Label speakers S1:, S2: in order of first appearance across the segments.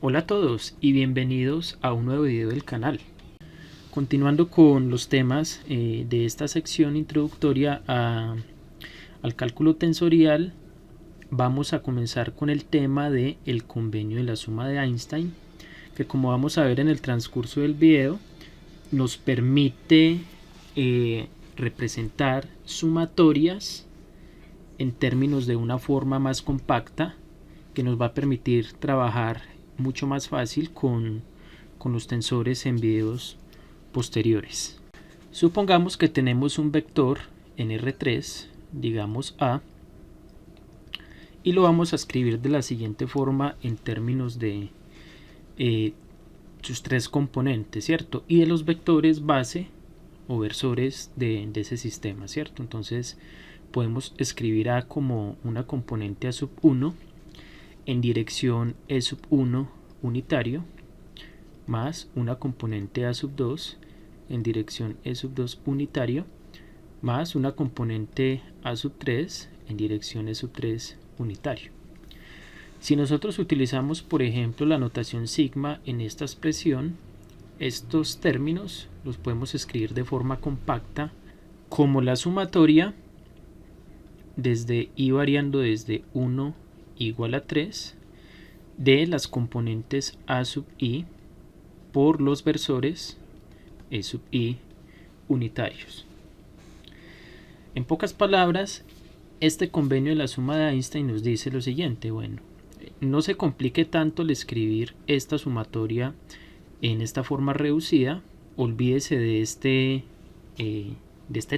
S1: Hola a todos y bienvenidos a un nuevo video del canal. Continuando con los temas de esta sección introductoria al cálculo tensorial, vamos a comenzar con el tema de el convenio de la suma de Einstein, que como vamos a ver en el transcurso del video, nos permite representar sumatorias en términos de una forma más compacta, que nos va a permitir trabajar mucho más fácil con los tensores en videos posteriores. Supongamos que tenemos un vector en R3, digamos A, y lo vamos a escribir de la siguiente forma en términos de sus tres componentes, ¿cierto? Y de los vectores base o versores de ese sistema, ¿cierto? Entonces podemos escribir A como una componente A sub 1 en dirección E sub 1 unitario, más una componente A sub 2 en dirección E sub 2 unitario, más una componente A sub 3 en dirección E sub 3 unitario. Si nosotros utilizamos, por ejemplo, la notación sigma en esta expresión, estos términos los podemos escribir de forma compacta como la sumatoria desde i variando desde 1 igual a 3 de las componentes A sub i por los versores E sub i unitarios. En pocas palabras, este convenio de la suma de Einstein nos dice lo siguiente: bueno, no se complique tanto el escribir esta sumatoria en esta forma reducida, olvídese de este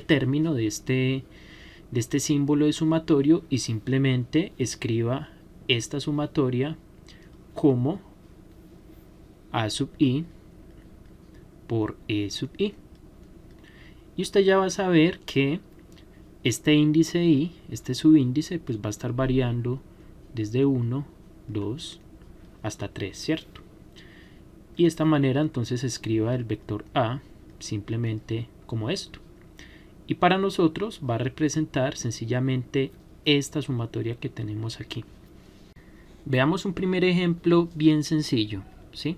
S1: término, de este símbolo de sumatorio, y simplemente escriba esta sumatoria como A sub i por E sub i. Y usted ya va a saber que este índice i, este subíndice, pues va a estar variando desde 1, 2 hasta 3, ¿cierto? Y de esta manera entonces escriba el vector A simplemente como esto. Y para nosotros va a representar sencillamente esta sumatoria que tenemos aquí. Veamos un primer ejemplo bien sencillo, ¿sí?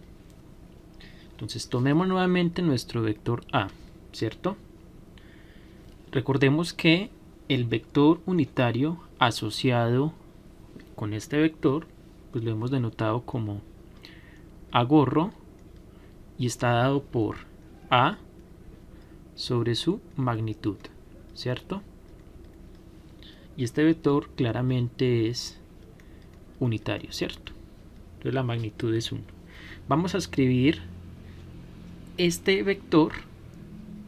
S1: Entonces tomemos nuevamente nuestro vector A, ¿cierto? Recordemos que el vector unitario asociado con este vector, pues lo hemos denotado como A gorro, y está dado por A sobre su magnitud, ¿cierto? Y este vector claramente es unitario, ¿cierto? Entonces la magnitud es 1. Vamos a escribir este vector,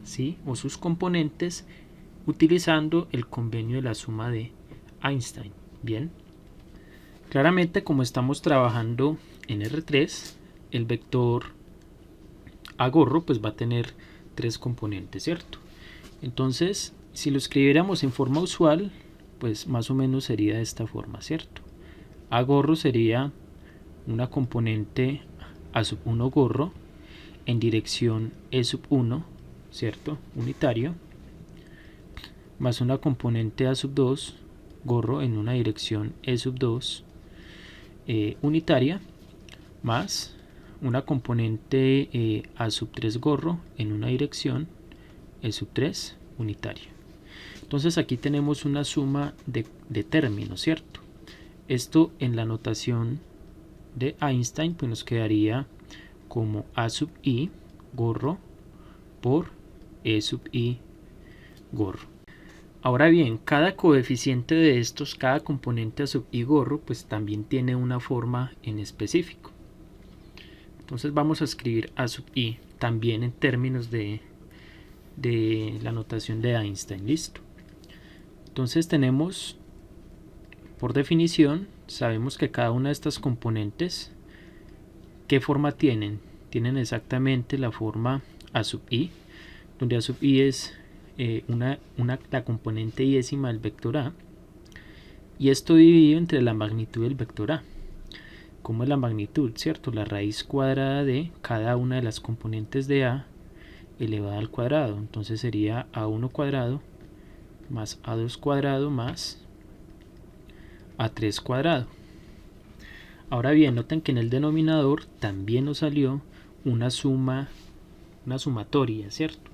S1: ¿sí?, o sus componentes, utilizando el convenio de la suma de Einstein. Bien, claramente, como estamos trabajando en R3, el vector A gorro pues va a tener tres componentes, ¿cierto? Entonces, si lo escribiéramos en forma usual, pues más o menos sería de esta forma, ¿cierto? A gorro sería una componente A sub 1 gorro en dirección E sub 1, ¿cierto?, unitario, más una componente A sub 2 gorro en una dirección E sub 2 unitaria, más una componente A sub 3 gorro en una dirección E sub 3 unitaria. Entonces aquí tenemos una suma de términos, ¿cierto? Esto en la notación de Einstein pues nos quedaría como A sub i gorro por E sub i gorro. Ahora bien, cada coeficiente de estos, cada componente A sub i gorro, pues también tiene una forma en específico. Entonces vamos a escribir A sub i también en términos de la notación de Einstein. Listo. Entonces tenemos, por definición, sabemos que cada una de estas componentes, ¿qué forma tienen? Tienen exactamente la forma A sub i, donde A sub i es la componente iésima del vector A, y esto dividido entre la magnitud del vector A. ¿Cómo es la magnitud? ¿Cierto? La raíz cuadrada de cada una de las componentes de A elevada al cuadrado. Entonces sería A1 cuadrado más A2 cuadrado más A3 cuadrado. Ahora bien, noten que en el denominador también nos salió una sumatoria, ¿cierto?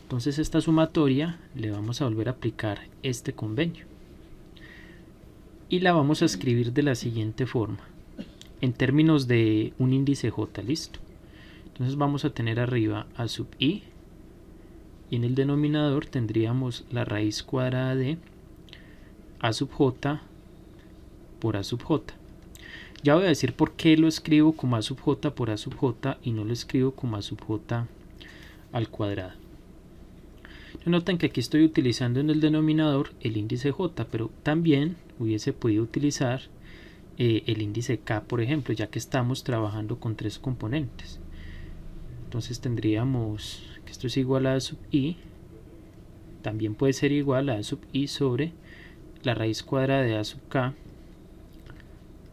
S1: Entonces esta sumatoria le vamos a volver a aplicar este convenio. Y la vamos a escribir de la siguiente forma. En términos de un índice j, ¿listo? Entonces vamos a tener arriba a sub i. Y en el denominador tendríamos la raíz cuadrada de a sub j por a sub j. Ya voy a decir por qué lo escribo como a sub j por a sub j y no lo escribo como a sub j al cuadrado. Noten que aquí estoy utilizando en el denominador el índice j, pero también hubiese podido utilizar el índice k, por ejemplo, ya que estamos trabajando con 3 componentes. Entonces tendríamos que esto es igual a sub i, también puede ser igual a sub i sobre la raíz cuadrada de a sub k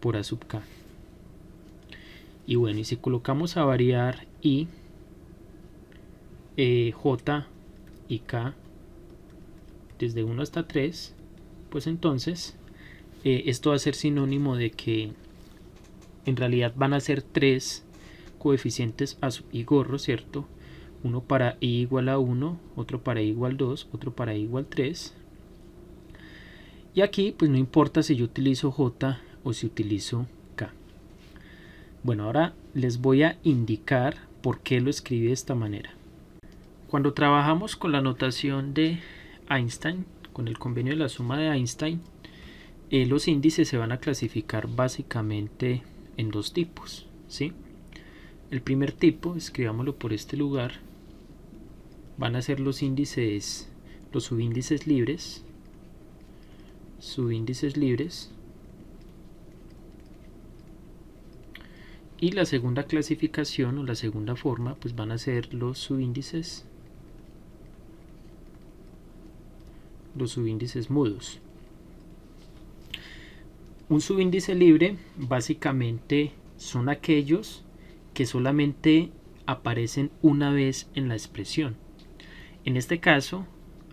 S1: por a sub k. Y bueno, y si colocamos a variar i, j y k desde 1 hasta 3, pues entonces esto va a ser sinónimo de que en realidad van a ser 3 coeficientes a sub i gorro, ¿cierto? Uno para i igual a 1, otro para i igual 2, otro para i igual 3. Y aquí pues no importa si yo utilizo j o si utilizo k. Bueno, ahora les voy a indicar por qué lo escribí de esta manera. Cuando trabajamos con la notación de Einstein, con el convenio de la suma de Einstein, los índices se van a clasificar básicamente en 2 tipos, ¿sí? El primer tipo, escribámoslo por este lugar, van a ser los subíndices libres, y la segunda clasificación o la segunda forma pues van a ser los subíndices mudos. Un subíndice libre básicamente son aquellos que solamente aparecen una vez en la expresión. En este caso,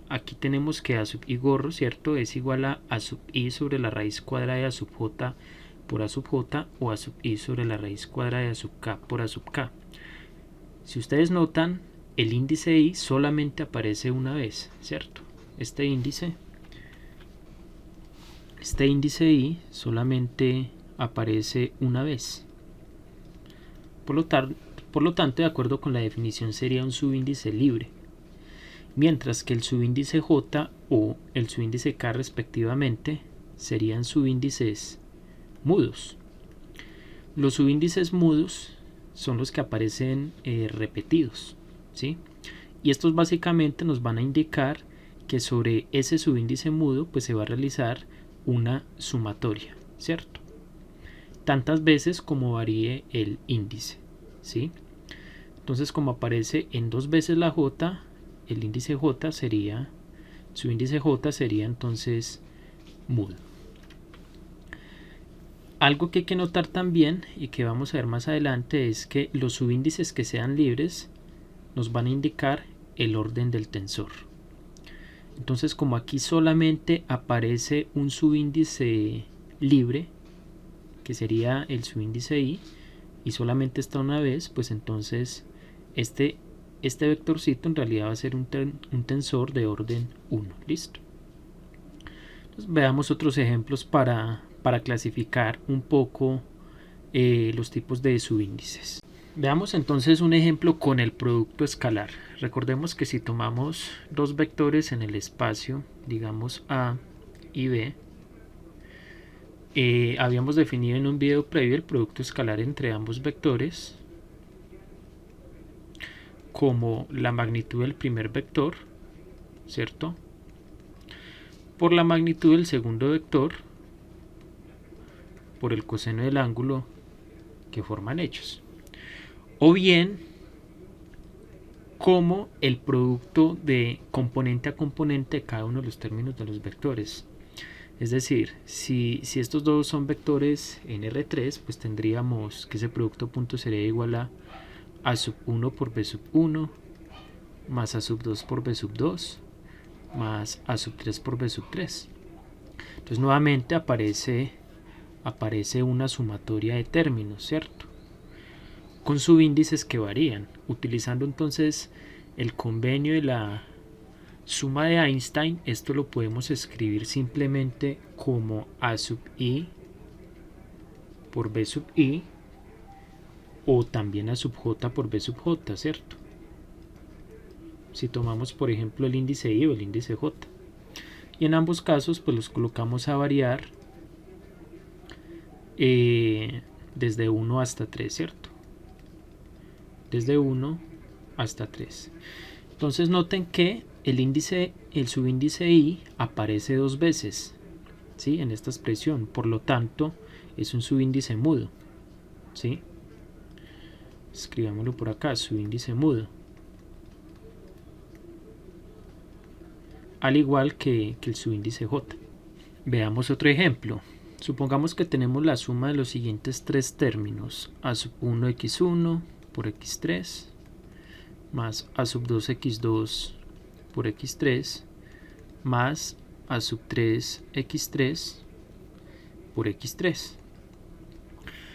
S1: aquí tenemos que a sub i gorro, ¿cierto? Es igual a sub i sobre la raíz cuadrada de a sub j por a sub j o a sub i sobre la raíz cuadrada de a sub k por a sub k. Si ustedes notan, el índice i solamente aparece una vez, ¿cierto? Este índice i solamente aparece una vez. Por lo tanto, de acuerdo con la definición, sería un subíndice libre. Mientras que el subíndice j o el subíndice k respectivamente serían subíndices mudos. Los subíndices mudos son los que aparecen repetidos, ¿sí? Y estos básicamente nos van a indicar que sobre ese subíndice mudo pues se va a realizar una sumatoria, ¿cierto? Tantas veces como varíe el índice, ¿sí? Entonces, como aparece en 2 veces la j, el índice j sería, su índice j sería entonces mudo. Algo que hay que notar también y que vamos a ver más adelante es que los subíndices que sean libres nos van a indicar el orden del tensor. Entonces, como aquí solamente aparece un subíndice libre, que sería el subíndice i, y solamente está una vez, pues entonces este vectorcito en realidad va a ser un tensor de orden 1. ¿Listo? Entonces, veamos otros ejemplos para clasificar un poco los tipos de subíndices. Veamos entonces un ejemplo con el producto escalar. Recordemos que si tomamos 2 vectores en el espacio, digamos A y B, habíamos definido en un video previo el producto escalar entre ambos vectores como la magnitud del primer vector, ¿cierto?, por la magnitud del segundo vector por el coseno del ángulo que forman ellos. O bien como el producto de componente a componente de cada uno de los términos de los vectores. Es decir, si estos dos son vectores en R3, pues tendríamos que ese producto punto sería igual a sub 1 por b sub 1 más a sub 2 por b sub 2 más a sub 3 por b sub 3. Entonces nuevamente aparece aparece una sumatoria de términos, ¿cierto? Con subíndices que varían. Utilizando entonces el convenio de la suma de Einstein, esto lo podemos escribir simplemente como A sub i por B sub i, o también A sub j por B sub j, ¿cierto? Si tomamos por ejemplo el índice i o el índice j, y en ambos casos pues los colocamos a variar desde 1 hasta 3, ¿cierto? Desde 1 hasta 3. Entonces noten que el subíndice i aparece dos veces, ¿sí? En esta expresión, por lo tanto es un subíndice mudo, ¿sí? Escribámoslo por acá, subíndice mudo. Al igual que el subíndice j. Veamos otro ejemplo. Supongamos que tenemos la suma de los siguientes tres términos: a sub 1 x1 por x3 más a sub 2 x2 por x3 más a sub 3 x3 por x3.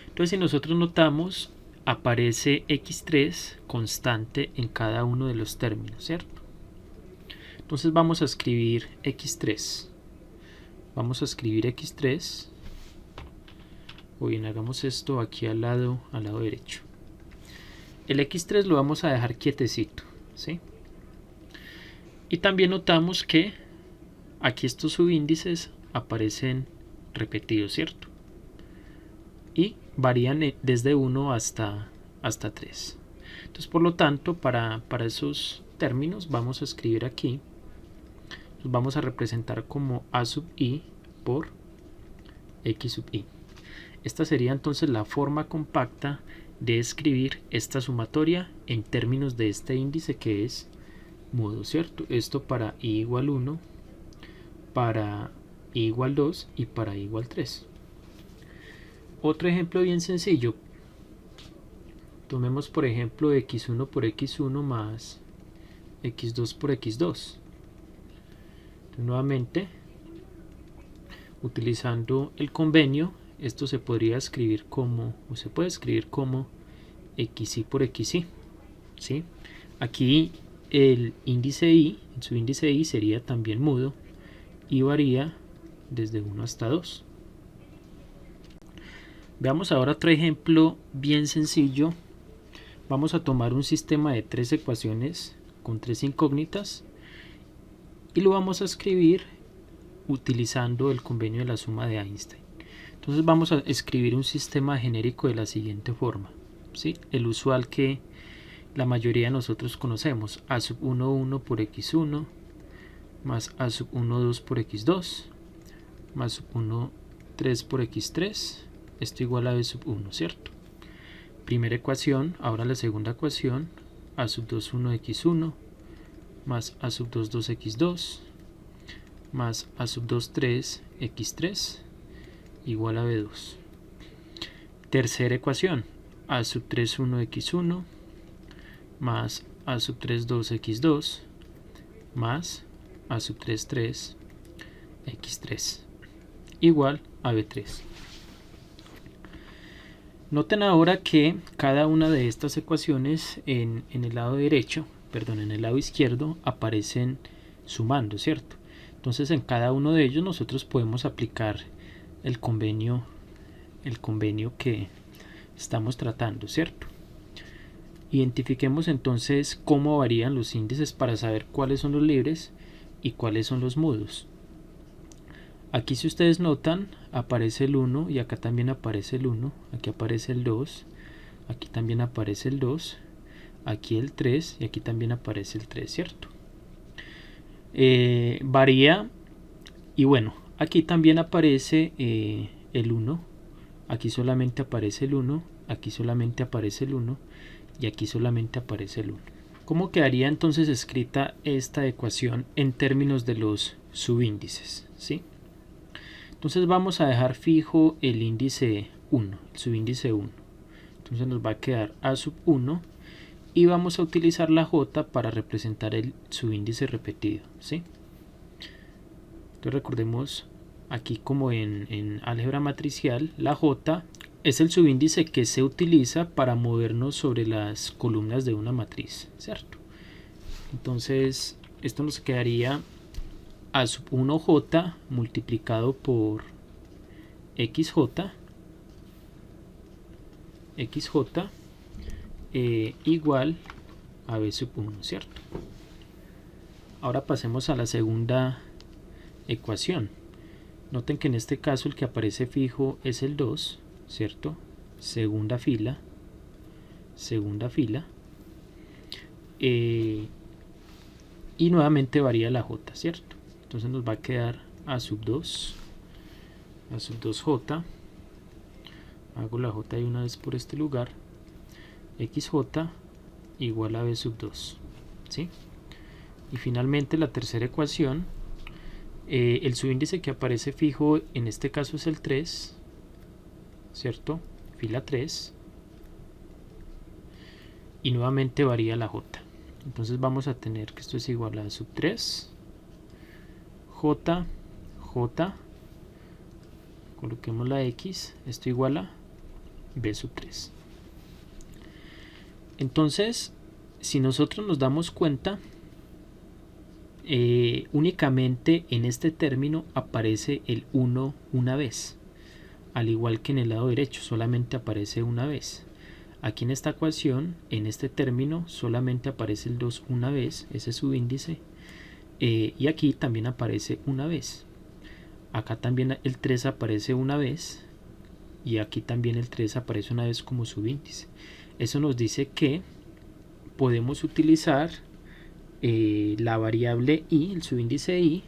S1: Entonces, si nosotros notamos, aparece x3 constante en cada uno de los términos, ¿cierto? Entonces vamos a escribir x3. Vamos a escribir x3. O bien, hagamos esto aquí al lado derecho. El x3 lo vamos a dejar quietecito, ¿sí? Y también notamos que aquí estos subíndices aparecen repetidos, ¿cierto? Y varían desde 1 hasta 3. Entonces, por lo tanto, para esos términos vamos a escribir aquí, los vamos a representar como a sub i por x sub i. Esta sería entonces la forma compacta de escribir esta sumatoria en términos de este índice que es mudo, ¿cierto? Esto para i igual 1, para i igual 2 y para i igual 3. Otro ejemplo bien sencillo. Tomemos por ejemplo x1 por x1 más x2 por x2. Entonces, nuevamente, utilizando el convenio, esto se podría escribir como, o se puede escribir como xi por xi, ¿sí? Aquí el índice i, el subíndice i sería también mudo y varía desde 1 hasta 2. Veamos ahora otro ejemplo bien sencillo. Vamos a tomar un sistema de tres ecuaciones con tres incógnitas y lo vamos a escribir utilizando el convenio de la suma de Einstein. Entonces vamos a escribir un sistema genérico de la siguiente forma, ¿sí? El usual que la mayoría de nosotros conocemos: a sub 1 1 por x1 más a sub 1 2 por x2 más sub 1 3 por x3, esto igual a b sub 1, ¿cierto? Primera ecuación. Ahora la segunda ecuación: a sub 2 1 x1 más a sub 2 2 x2 más a sub 2 3 x3 igual a b2. Tercera ecuación: a sub 3 1 x1 más a sub 3 2 x2 más a sub 3 3 x3 igual a b3. Noten ahora que cada una de estas ecuaciones en el lado derecho, perdón, en el lado izquierdo aparecen sumando, ¿cierto? Entonces en cada uno de ellos nosotros podemos aplicar el convenio que estamos tratando, ¿cierto? Identifiquemos entonces cómo varían los índices para saber cuáles son los libres y cuáles son los mudos. Aquí, si ustedes notan, aparece el 1 y acá también aparece el 1, aquí aparece el 2, aquí también aparece el 2, aquí el 3 y aquí también aparece el 3, ¿cierto? Varía, y bueno, aquí también aparece el 1, aquí solamente aparece el 1, aquí solamente aparece el 1 y aquí solamente aparece el 1. ¿Cómo quedaría entonces escrita esta ecuación en términos de los subíndices? ¿Sí? Entonces vamos a dejar fijo el índice 1, el subíndice 1. Entonces nos va a quedar a sub 1 y vamos a utilizar la j para representar el subíndice repetido, ¿sí? Entonces recordemos aquí como en álgebra matricial, la J es el subíndice que se utiliza para movernos sobre las columnas de una matriz, ¿cierto? Entonces esto nos quedaría a sub 1j multiplicado por xj igual a b sub 1, ¿cierto? Ahora pasemos a la segunda ecuación. Noten que en este caso el que aparece fijo es el 2, ¿cierto? Segunda fila. Y nuevamente varía la j, ¿cierto? Entonces nos va a quedar a sub 2j. Hago la j de una vez por este lugar. xj igual a b sub 2, ¿sí? Y finalmente la tercera ecuación, el subíndice que aparece fijo en este caso es el 3, ¿cierto? Fila 3. Y nuevamente varía la j. Entonces vamos a tener que esto es igual a sub 3 j, coloquemos la x, esto igual a b sub 3. Entonces, si nosotros nos damos cuenta, únicamente en este término aparece el 1 una vez, al igual que en el lado derecho, solamente aparece una vez. Aquí en esta ecuación, en este término, solamente aparece el 2 una vez, ese es su índice, y aquí también aparece una vez. Acá también el 3 aparece una vez, y aquí también el 3 aparece una vez como subíndice. Eso nos dice que podemos utilizar la variable i, el subíndice i,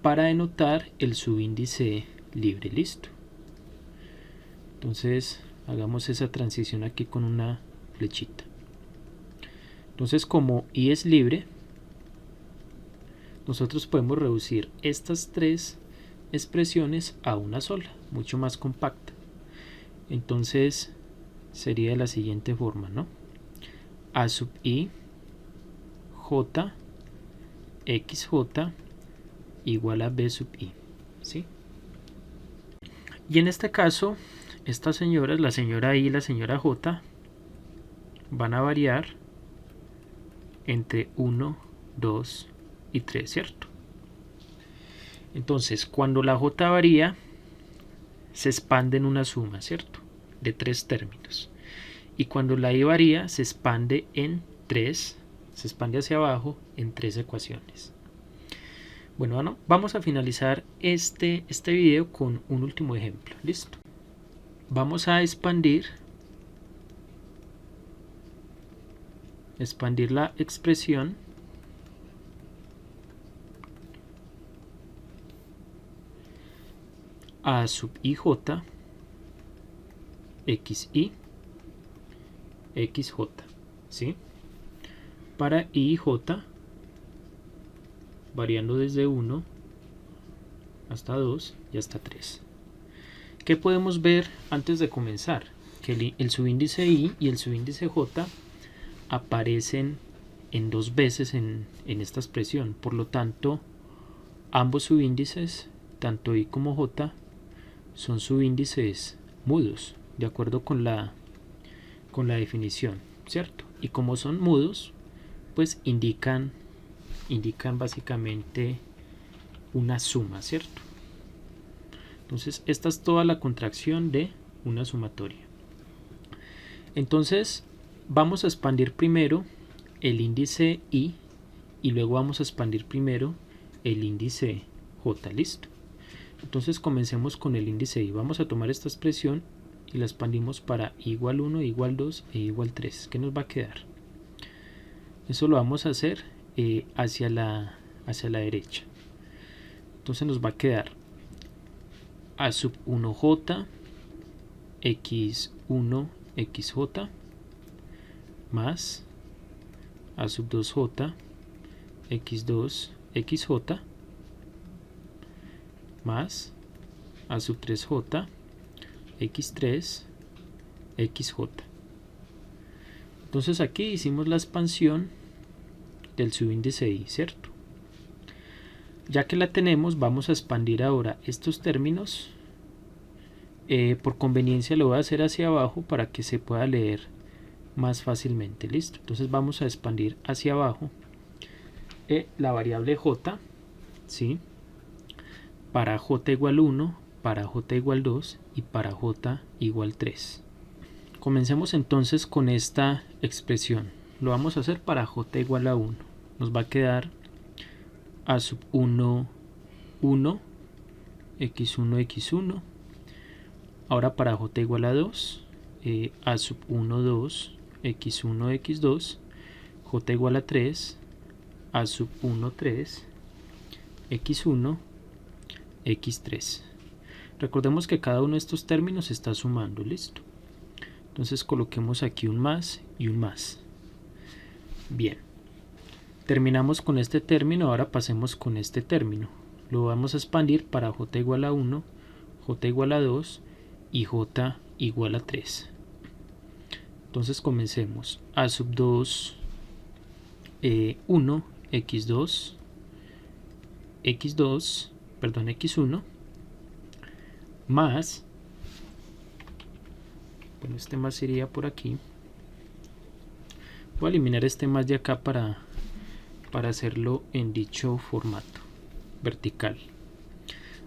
S1: para denotar el subíndice libre. Listo. Entonces hagamos esa transición aquí con una flechita. Entonces, como i es libre, nosotros podemos reducir estas tres expresiones a una sola, mucho más compacta. Entonces sería de la siguiente forma, ¿no? A sub i j xj igual a b sub i, ¿sí? Y en este caso, estas señoras, la señora i y la señora j, van a variar entre 1, 2 y 3, ¿cierto? Entonces, cuando la j varía, se expande en una suma, ¿cierto? De 3 términos. Y cuando la i varía, se expande en 3, se expande hacia abajo en 3 ecuaciones. Bueno, vamos a finalizar este video con un último ejemplo. Listo. Vamos a expandir la expresión a sub ij xi xj, ¿sí? Para i y j, variando desde 1 hasta 2 y hasta 3. ¿Qué podemos ver antes de comenzar? Que el subíndice i y el subíndice j aparecen en 2 veces en esta expresión. Por lo tanto, ambos subíndices, tanto i como j, son subíndices mudos, de acuerdo con la definición, ¿cierto? Y como son mudos, pues indican básicamente una suma, ¿cierto? Entonces esta es toda la contracción de una sumatoria. Entonces vamos a expandir primero el índice i y luego vamos a expandir primero el índice j. Listo. Entonces comencemos con el índice i. Vamos a tomar esta expresión y la expandimos para igual 1, igual 2 e igual 3. ¿Qué nos va a quedar? Eso lo vamos a hacer hacia la derecha. Entonces nos va a quedar a sub 1j x1 xj más a sub 2j x2 xj más a sub 3j x3 xj. Entonces aquí hicimos la expansión del subíndice i, ¿cierto? Ya que la tenemos, vamos a expandir ahora estos términos. Por conveniencia lo voy a hacer hacia abajo para que se pueda leer más fácilmente. Listo. Entonces vamos a expandir hacia abajo la variable j, ¿sí? Para j igual 1, para j igual 2 y para j igual 3. Comencemos entonces con esta expresión. Lo vamos a hacer para j igual a 1. Nos va a quedar a sub 1, 1, x1, x1. Ahora para j igual a 2, a sub 1, 2, x1, x2. J igual a 3, a sub 1, 3, x1, x3. Recordemos que cada uno de estos términos está sumando, listo. Entonces coloquemos aquí un más y un más. Bien, terminamos con este término, ahora pasemos con este término. Lo vamos a expandir para j igual a 1, j igual a 2 y j igual a 3. Entonces comencemos. A sub 2, 1, x2, x1, más, bueno, este más iría por aquí. Voy a eliminar este más de acá para hacerlo en dicho formato vertical.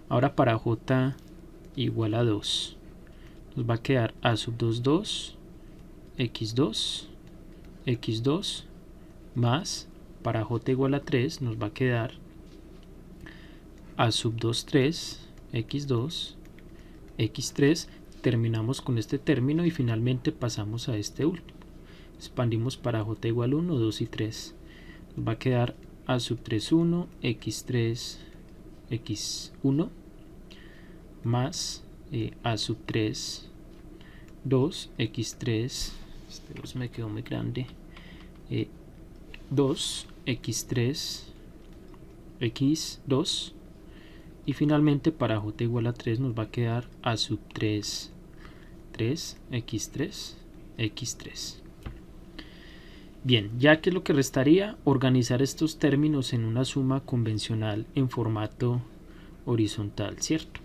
S1: Ahora para j igual a 2 nos va a quedar a sub 2, 2, x2, x2, más, para j igual a 3 nos va a quedar a sub 2, 3, x2, x3. Terminamos con este término y finalmente pasamos a este último. Expandimos para j igual 1, 2 y 3. Nos va a quedar a sub 3, 1, x3, x1, más a sub 3, 2, x3, este 2 me quedó muy grande, 2, x3, x2, y finalmente para j igual a 3 nos va a quedar a sub 3, 3, x3, x3. Bien, ya que lo que restaría, organizar estos términos en una suma convencional en formato horizontal, ¿cierto?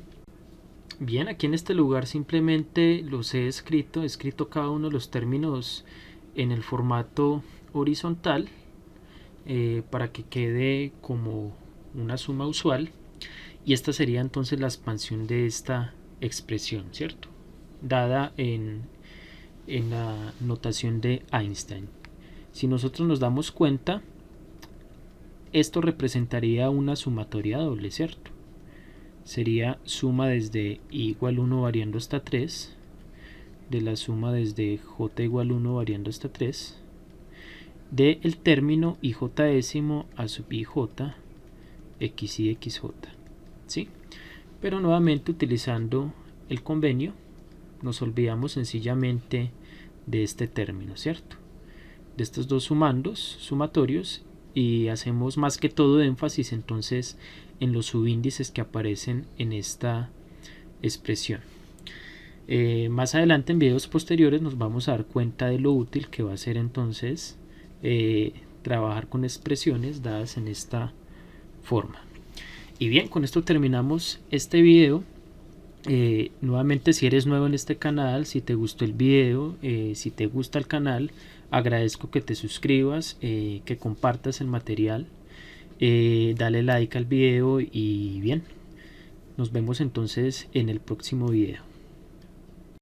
S1: Bien, aquí en este lugar simplemente los he escrito cada uno de los términos en el formato horizontal para que quede como una suma usual, y esta sería entonces la expansión de esta expresión, ¿cierto? Dada en la notación de Einstein. Si nosotros nos damos cuenta, esto representaría una sumatoria doble, ¿cierto? Sería suma desde i igual 1 variando hasta 3, de la suma desde j igual 1 variando hasta 3, de el término ij décimo a sub ij, x y xj, ¿sí? Pero nuevamente utilizando el convenio, nos olvidamos sencillamente de este término, ¿cierto? De estos dos sumatorios, y hacemos más que todo énfasis entonces en los subíndices que aparecen en esta expresión. Más adelante en videos posteriores nos vamos a dar cuenta de lo útil que va a ser entonces trabajar con expresiones dadas en esta forma. Y bien, con esto terminamos este video. Nuevamente, si eres nuevo en este canal, si te gustó el video, si te gusta el canal, agradezco que te suscribas, que compartas el material, dale like al video, y bien, nos vemos entonces en el próximo video.